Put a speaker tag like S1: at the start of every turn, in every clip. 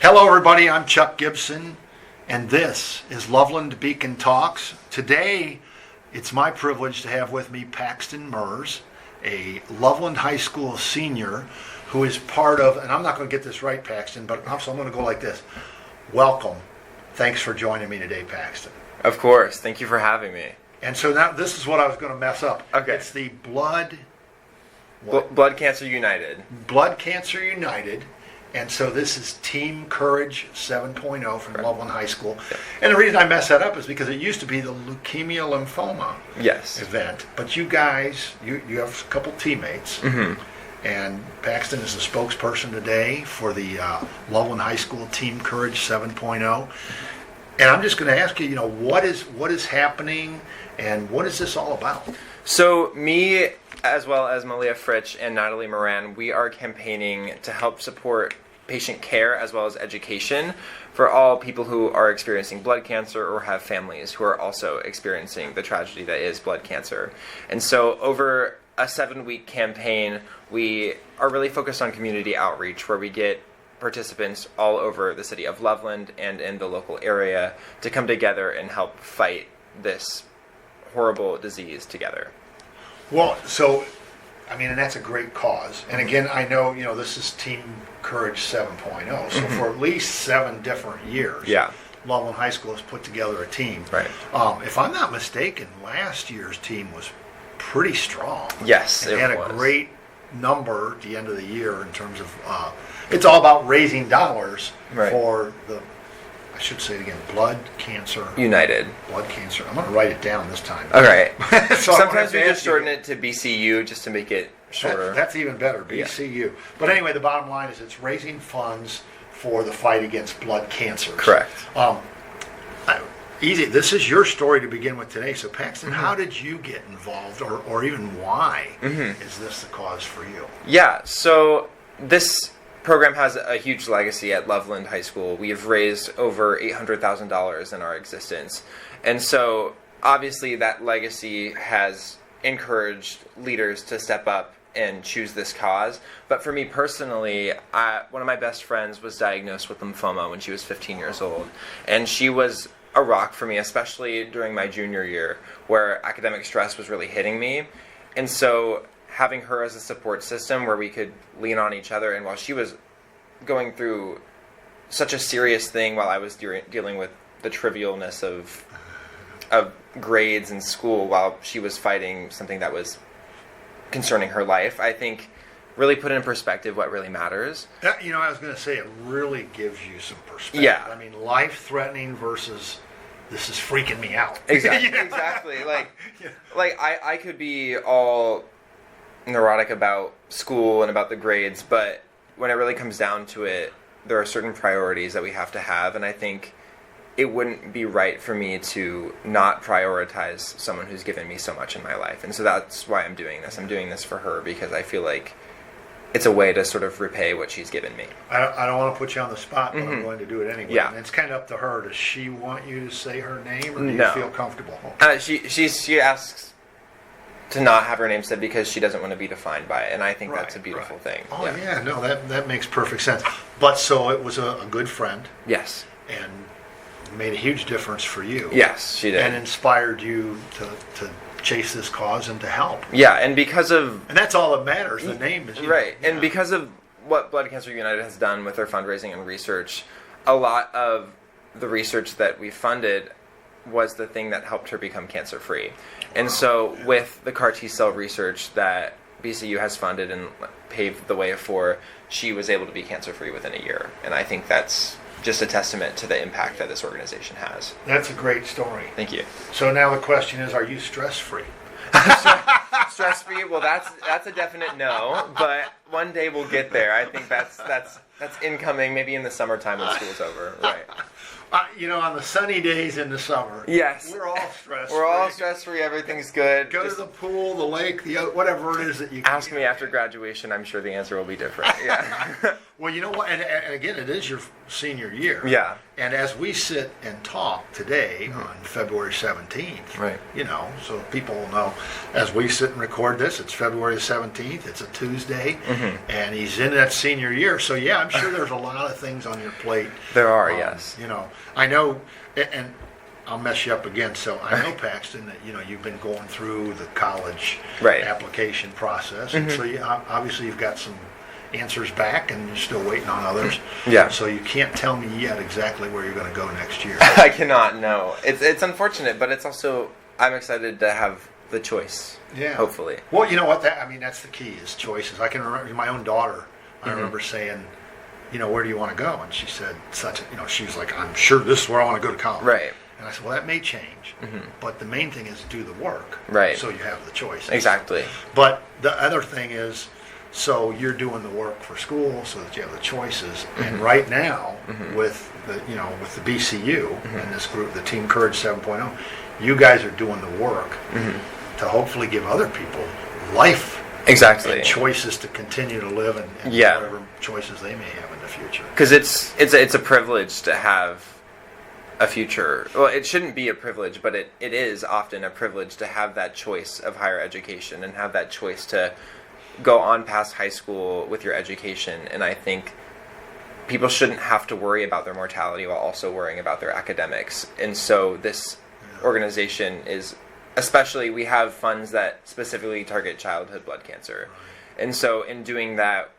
S1: Hello everybody, I'm Chuck Gibson, and this is Loveland Beacon Talks. Today, it's my privilege to have with me Paxton Merz, a Loveland High School senior who is part of, and I'm not going to get this right, Paxton, but so I'm going to go like this. Welcome. Thanks for joining me today, Paxton.
S2: Of course. Thank you for having me.
S1: And so now this is what I was going to mess up.
S2: Okay.
S1: It's the Blood
S2: Cancer United.
S1: Blood Cancer United. And so this is Team Courage 7.0 from Loveland High School.
S2: Yep.
S1: And the reason I messed that up is because it used to be the leukemia lymphoma event. But you guys, you have a couple teammates. Mm-hmm. And Paxton is the spokesperson today for the Loveland High School Team Courage 7.0. And I'm just going to ask you, what is happening and what is this all about?
S2: So me, as well as Malia Fritsch and Natalie Moran, we are campaigning to help support patient care as well as education for all people who are experiencing blood cancer or have families who are also experiencing the tragedy that is blood cancer. And so over a 7-week campaign, we are really focused on community outreach, where we get participants all over the city of Loveland and in the local area to come together and help fight this horrible disease together.
S1: Well, and that's a great cause. And again, I know, this is Team Courage 7.0. So for at least 7 different years, Loveland High School has put together a team.
S2: Right.
S1: If I'm not mistaken, last year's team was pretty strong.
S2: Yes,
S1: it had a great number at the end of the year in terms of, it's all about raising dollars for the, I should say it again, Blood Cancer
S2: United.
S1: Blood Cancer. I'm going to write it down this time.
S2: All right.
S1: So
S2: sometimes we just shorten it to BCU just to make it shorter.
S1: That's even better, BCU. Yeah. But anyway, the bottom line is it's raising funds for the fight against blood cancers.
S2: Correct.
S1: Easy. This is your story to begin with today. So, Paxton, how did you get involved, or even why is this the cause for you?
S2: Yeah. So this program has a huge legacy at Loveland High School. We have raised over $800,000 in our existence. And so obviously that legacy has encouraged leaders to step up and choose this cause. But for me personally, one of my best friends was diagnosed with lymphoma when she was 15 years old. And she was a rock for me, especially during my junior year, where academic stress was really hitting me. And so having her as a support system where we could lean on each other, and while she was going through such a serious thing while I was dealing with the trivialness of grades in school, while she was fighting something that was concerning her life, I think really put in perspective what really matters.
S1: That, I was going to say, it really gives you some perspective.
S2: Yeah.
S1: I mean, life-threatening versus this is freaking me out.
S2: Exactly. Exactly. Like I could be all neurotic about school and about the grades, but when it really comes down to it, there are certain priorities that we have to have, and I think it wouldn't be right for me to not prioritize someone who's given me so much in my life. And so that's why I'm doing this. I'm doing this for her because I feel like it's a way to sort of repay what she's given me.
S1: I don't want to put you on the spot, but I'm going to do it anyway.
S2: Yeah.
S1: And it's kind of up to her. Does she want you to say her name, or do you feel comfortable?
S2: She asks to not have her name said because she doesn't want to be defined by it, and I think that's a beautiful thing.
S1: Oh yeah, no, that makes perfect sense. But so it was a good friend.
S2: Yes.
S1: And made a huge difference for you.
S2: Yes, she did.
S1: And inspired you to chase this cause and to help.
S2: Yeah, and because of...
S1: And that's all that matters, the name is...
S2: Right, and because of what Blood Cancer United has done with their fundraising and research, a lot of the research that we funded was the thing that helped her become cancer-free. And so with the CAR T-cell research that BCU has funded and paved the way for, she was able to be cancer-free within a year. And I think that's just a testament to the impact that this organization has.
S1: That's a great story.
S2: Thank you.
S1: So now the question is, are you stress-free?
S2: Stress-free? Well, that's a definite no, but one day we'll get there. I think that's incoming, maybe in the summertime when school's over. Right.
S1: On the sunny days in the summer.
S2: Yes.
S1: We're all stress-free.
S2: We're all stress-free. Everything's good.
S1: Go to the pool, the lake, whatever it is that you
S2: ask me after graduation. I'm sure the answer will be different. Yeah.
S1: Well, you know what? And again, it is your senior year.
S2: Yeah.
S1: And as we sit and talk today on February 17th,
S2: right?
S1: So people will know, as we sit and record this, it's February 17th. It's a Tuesday, and he's in that senior year. So yeah, I'm sure there's a lot of things on your plate.
S2: There are, yes.
S1: I know, and I'll mess you up again. So I know, Paxton, that you've been going through the college application process, and so obviously you've got some answers back, and you're still waiting on others.
S2: Yeah.
S1: So you can't tell me yet exactly where you're going to go next year.
S2: I cannot. No. It's unfortunate, but it's also, I'm excited to have the choice. Yeah. Hopefully.
S1: Well, you know what? That's the key, is choices. I can remember my own daughter. I remember saying, where do you want to go? And she said she was like, I'm sure this is where I want to go to college.
S2: Right.
S1: And I said, well, that may change, but the main thing is do the work.
S2: Right.
S1: So you have the choice.
S2: Exactly.
S1: But the other thing is, so you're doing the work for school so that you have the choices. And right now, with the with the BCU and this group, the Team Courage 7.0, you guys are doing the work to hopefully give other people life.
S2: Exactly.
S1: And choices to continue to live and whatever choices they may have in the future.
S2: Because it's a privilege to have a future. Well, it shouldn't be a privilege, but it is often a privilege to have that choice of higher education and have that choice to go on past high school with your education. And I think people shouldn't have to worry about their mortality while also worrying about their academics. And so this organization is, especially, we have funds that specifically target childhood blood cancer. And so in doing that,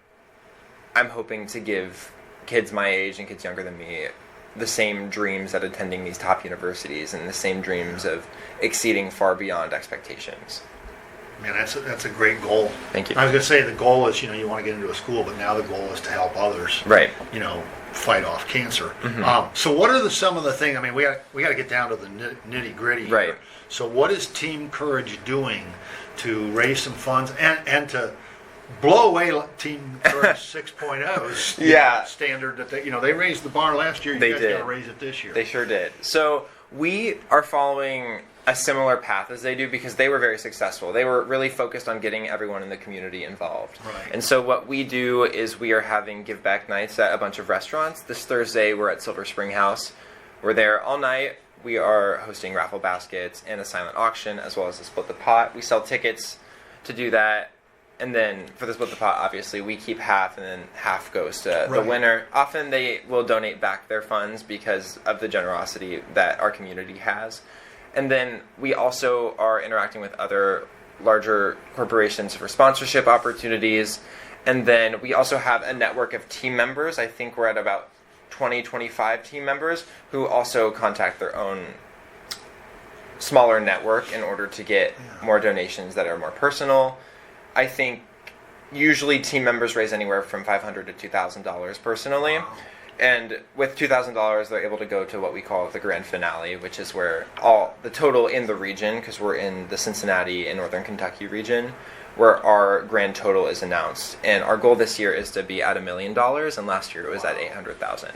S2: I'm hoping to give kids my age and kids younger than me the same dreams at attending these top universities and the same dreams of exceeding far beyond expectations.
S1: Man, that's a great goal.
S2: Thank you.
S1: I was going to say the goal is, you want to get into a school, but now the goal is to help others.
S2: Right.
S1: Fight off cancer. So what are some of the things? I mean, we got to get down to the nitty gritty.
S2: Right.
S1: Here. So what is Team Courage doing to raise some funds and to blow away Team Courage 6.0's standard that they raised the bar last year. You guys got to raise it this year.
S2: They sure did. So we are following a similar path as they do because they were very successful. They were really focused on getting everyone in the community involved.
S1: Right.
S2: And so what we do is we are having give back nights at a bunch of restaurants. This Thursday we're at Silver Spring House. We're there all night. We are hosting raffle baskets and a silent auction as well as a split the pot. We sell tickets to do that. And then for the split the pot, obviously, we keep half and then half goes to the winner. Often they will donate back their funds because of the generosity that our community has. And then we also are interacting with other larger corporations for sponsorship opportunities. And then we also have a network of team members. I think we're at about 20, 25 team members who also contact their own smaller network in order to get more donations that are more personal. I think usually team members raise anywhere from $500 to $2,000 personally. Wow. And with $2,000, they're able to go to what we call the grand finale, which is where all the total in the region, because we're in the Cincinnati and Northern Kentucky region, where our grand total is announced. And our goal this year is to be at $1 million, and last year it was at $800,000.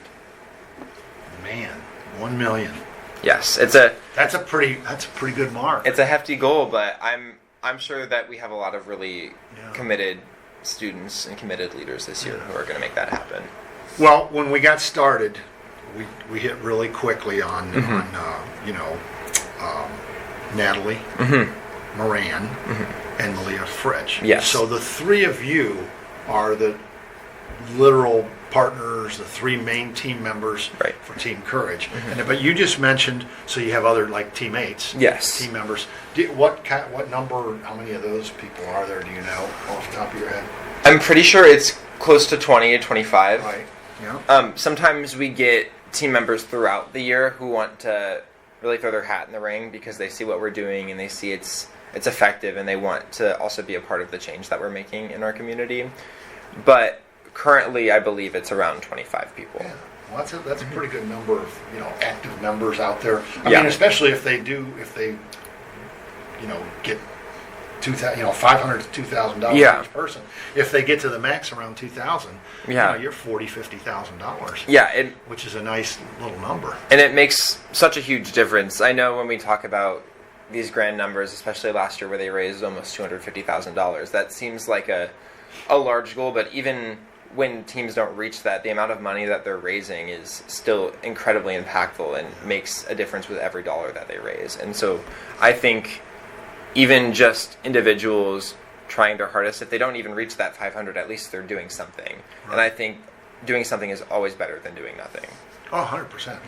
S1: Man, 1 million.
S2: Yes,
S1: that's a pretty good mark.
S2: It's a hefty goal, but I'm sure that we have a lot of really committed students and committed leaders this year who are going to make that happen.
S1: Well, when we got started, we hit really quickly on Natalie, Moran, and Malia Fritsch.
S2: Yes.
S1: So the three of you are the literal partners, the three main team members for Team Courage. But you just mentioned, so you have other teammates, team members. What number? How many of those people are there? Do you know off the top of your head?
S2: I'm pretty sure it's close to 20 to 25.
S1: Right. Yeah.
S2: Sometimes we get team members throughout the year who want to really throw their hat in the ring because they see what we're doing and they see it's effective and they want to also be a part of the change that we're making in our community. But currently, I believe it's around 25 people.
S1: Yeah. Well, that's a pretty good number of active members out there. I mean, especially if they get $500 to $2,000 each person. If they get to the max around $2,000, you're $50,000. Which is a nice little number.
S2: And it makes such a huge difference. I know when we talk about these grand numbers, especially last year where they raised almost $250,000, that seems like a large goal. But even when teams don't reach that, the amount of money that they're raising is still incredibly impactful and makes a difference with every dollar that they raise. And so I think even just individuals trying their hardest, if they don't even reach that 500, at least they're doing something. Right. And I think doing something is always better than doing nothing.
S1: Oh, 100%.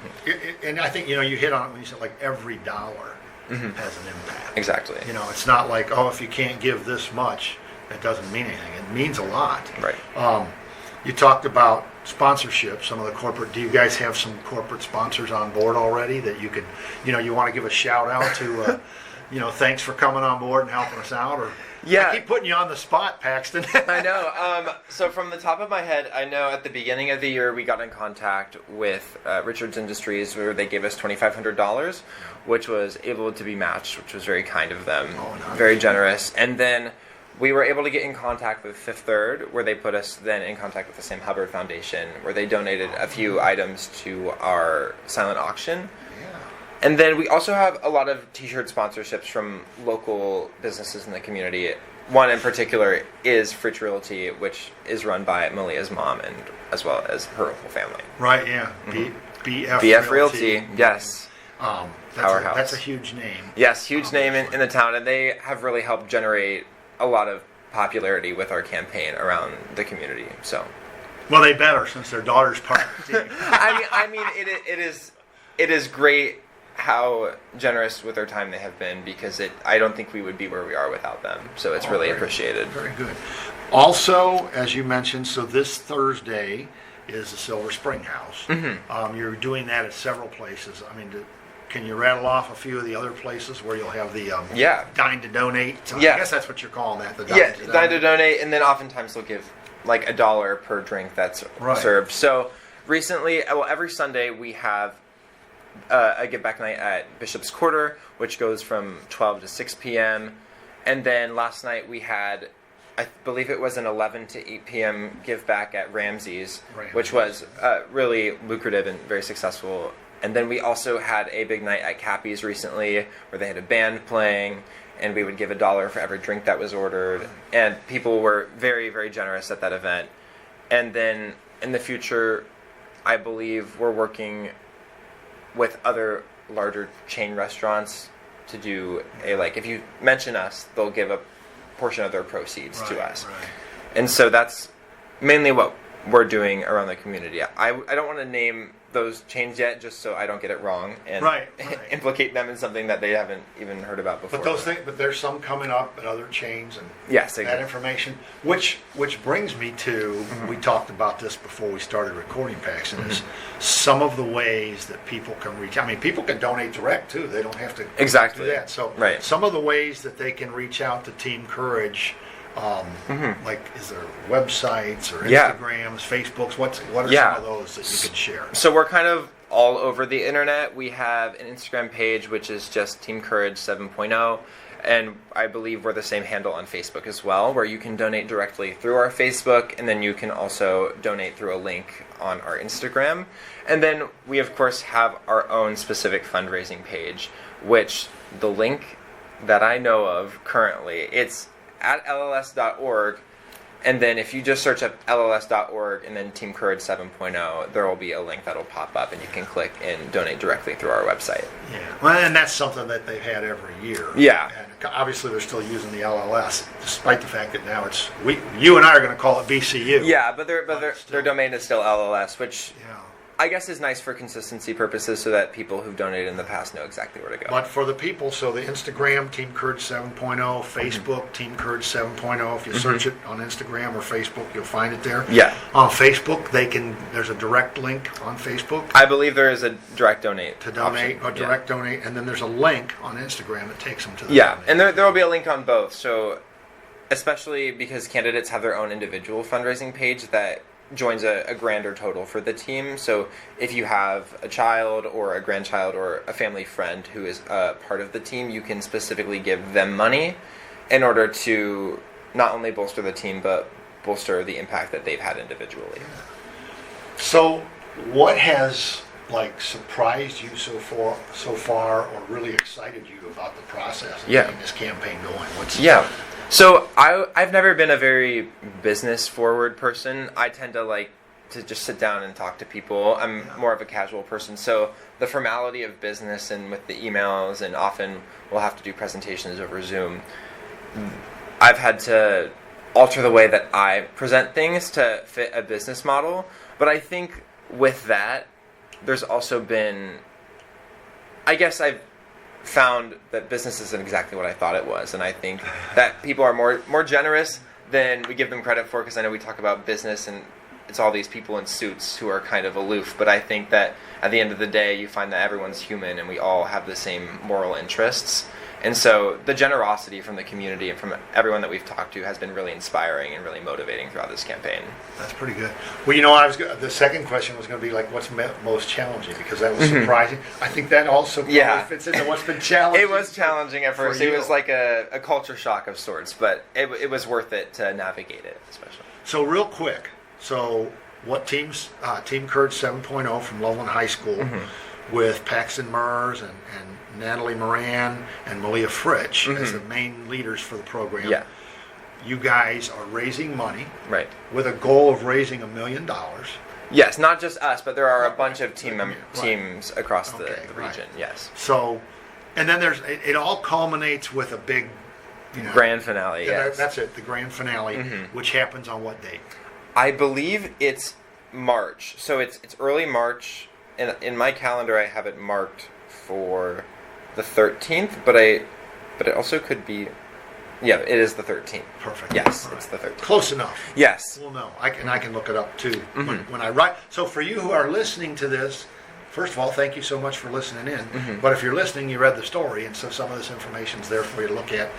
S1: And I think, you hit on it when you said, like, every dollar has an impact.
S2: Exactly.
S1: It's not like, if you can't give this much, it doesn't mean anything. It means a lot.
S2: Right.
S1: You talked about sponsorship, some of the corporate. Do you guys have some corporate sponsors on board already that you could, you want to give a shout out to, thanks for coming on board and helping us out? Or
S2: yeah.
S1: I keep putting you on the spot, Paxton.
S2: I know. So from the top of my head, I know at the beginning of the year we got in contact with Richards Industries where they gave us $2,500, which was able to be matched, which was very kind of them,
S1: nice.
S2: Very generous. And then we were able to get in contact with Fifth Third, where they put us then in contact with the Sam Hubbard Foundation, where they donated a few items to our silent auction.
S1: Yeah.
S2: And then we also have a lot of t-shirt sponsorships from local businesses in the community. One in particular is Fritz Realty, which is run by Malia's mom and as well as her whole family.
S1: Right, yeah.
S2: BF Realty, yes. Powerhouse.
S1: That's a huge name.
S2: Yes, huge name in the town, and they have really helped generate a lot of popularity with our campaign around the community. So,
S1: well, they better since their daughter's part of the team.
S2: I mean, it is great how generous with their time they have been, because I don't think we would be where we are without them. So it's really appreciated.
S1: Very good. Also, as you mentioned, so this Thursday is the Silver Spring House.
S2: Mm-hmm.
S1: You're doing that at several places. I mean, can you rattle off a few of the other places where you'll have the Dine to Donate? I guess that's what you're calling that. The
S2: Dine to Donate, and then oftentimes they'll give like $1 per drink that's served. So recently, every Sunday we have a give back night at Bishop's Quarter, which goes from 12 to 6 p.m. And then last night we had, I believe it was an 11 to 8 p.m. give back at Ramsey's, which was really lucrative and very successful. And then we also had a big night at Cappy's recently where they had a band playing, and we would give $1 for every drink that was ordered. And people were very, very generous at that event. And then in the future, I believe we're working with other larger chain restaurants to do if you mention us, they'll give a portion of their proceeds to us. Right. And so that's mainly what we're doing around the community. I don't want to name those chains yet, just so I don't get it wrong and implicate them in something that they haven't even heard about before.
S1: But there's some coming up at other chains and
S2: exactly.
S1: That information, which brings me to we talked about this before we started recording, Paxton, is some of the ways that people can reach. I mean, people can donate direct too. They don't have to do that. So some of the ways that they can reach out to Team Courage. Like, is there websites or Instagrams, Facebooks? What are some of those that you can share?
S2: So we're kind of all over the internet. We have an Instagram page, which is just Team Courage 7.0, and I believe we're the same handle on Facebook as well, where you can donate directly through our Facebook, and then you can also donate through a link on our Instagram. And then we, of course, have our own specific fundraising page, which the link that I know of currently, it's at lls.org, and then if you just search up lls.org and then Team Courage 7.0, there will be a link that'll pop up, and you can click and donate directly through our website.
S1: Yeah, well, and that's something that they've had every year.
S2: Yeah.
S1: And obviously, they're still using the LLS, despite the fact that now you and I are going to call it BCU.
S2: Yeah, but their domain is still LLS, which I guess is nice for consistency purposes, so that people who've donated in the past know exactly where to go.
S1: But for the people, so the Instagram, Team Courage 7.0, Facebook, Team Courage 7.0. If you search it on Instagram or Facebook, you'll find it there.
S2: Yeah.
S1: On Facebook, there's a direct link on Facebook.
S2: I believe there is a direct donate.
S1: To donate, or direct donate, and then there's a link on Instagram that takes them to the
S2: donate. And there will be a link on both. So, especially because candidates have their own individual fundraising page that joins a grander total for the team. So if you have a child or a grandchild or a family friend who is a part of the team, you can specifically give them money in order to not only bolster the team, but bolster the impact that they've had individually.
S1: So what has surprised you so far or really excited you about the process of getting this campaign going?
S2: So I've never been a very business forward person. I tend to like to just sit down and talk to people. I'm more of a casual person. So the formality of business and with the emails, and often we'll have to do presentations over Zoom, I've had to alter the way that I present things to fit a business model. But I think with that, there's also been, I guess I've found that business isn't exactly what I thought it was. And I think that people are more generous than we give them credit for, because I know we talk about business and it's all these people in suits who are kind of aloof. But I think that at the end of the day, you find that everyone's human and we all have the same moral interests. And so the generosity from the community and from everyone that we've talked to has been really inspiring and really motivating throughout this campaign.
S1: That's pretty good. Well, the second question was going to be like, what's most challenging? Because that was surprising. I think that also fits into what's been challenging.
S2: It was challenging at first. It was like a culture shock of sorts, but it was worth it to navigate it, especially.
S1: So real quick, what teams, Team Courage 7.0 from Loveland High School with Paxton Merz and Natalie Moran and Malia Fritsch as the main leaders for the program.
S2: Yeah.
S1: You guys are raising money,
S2: right,
S1: with a goal of raising $1 million.
S2: Yes, not just us, but there are a bunch of teams across the region. Right. Yes.
S1: So, and then it all culminates with a big,
S2: grand finale. Yes.
S1: That's it. The grand finale, which happens on what date?
S2: I believe it's March. So it's early March. In my calendar, I have it marked for the 13th, but it also could be, it is the 13th.
S1: Perfect.
S2: Yes, it's the 13th.
S1: Close enough.
S2: Yes.
S1: We'll know. I can look it up too when I write. So for you who are listening to this, first of all, thank you so much for listening in. But if you're listening, you read the story, and so some of this information's there for you to look at.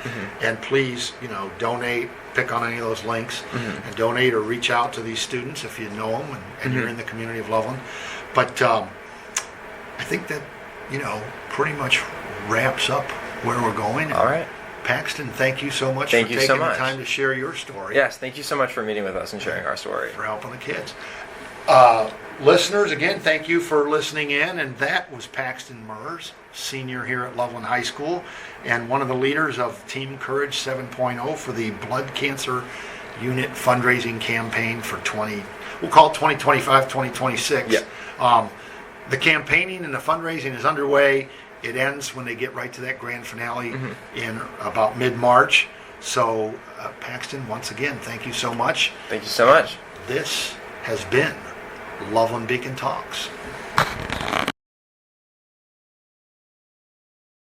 S1: And please, donate, pick on any of those links, and donate or reach out to these students if you know them and you're in the community of Loveland. But I think that pretty much wraps up where we're going.
S2: All right.
S1: Paxton, thank you so much for taking the time to share your story.
S2: Yes, thank you so much for meeting with us and sharing our story.
S1: For helping the kids. Listeners, again, thank you for listening in. And that was Paxton Merz, senior here at Loveland High School, and one of the leaders of Team Courage 7.0 for the Blood Cancer Unit fundraising campaign for we'll call it 2025, 2026.
S2: Yeah.
S1: The campaigning and the fundraising is underway. It ends when they get right to that grand finale in about mid-March. So, Paxton, once again, thank you so much.
S2: Thank you so much.
S1: This has been Loveland Beacon Talks.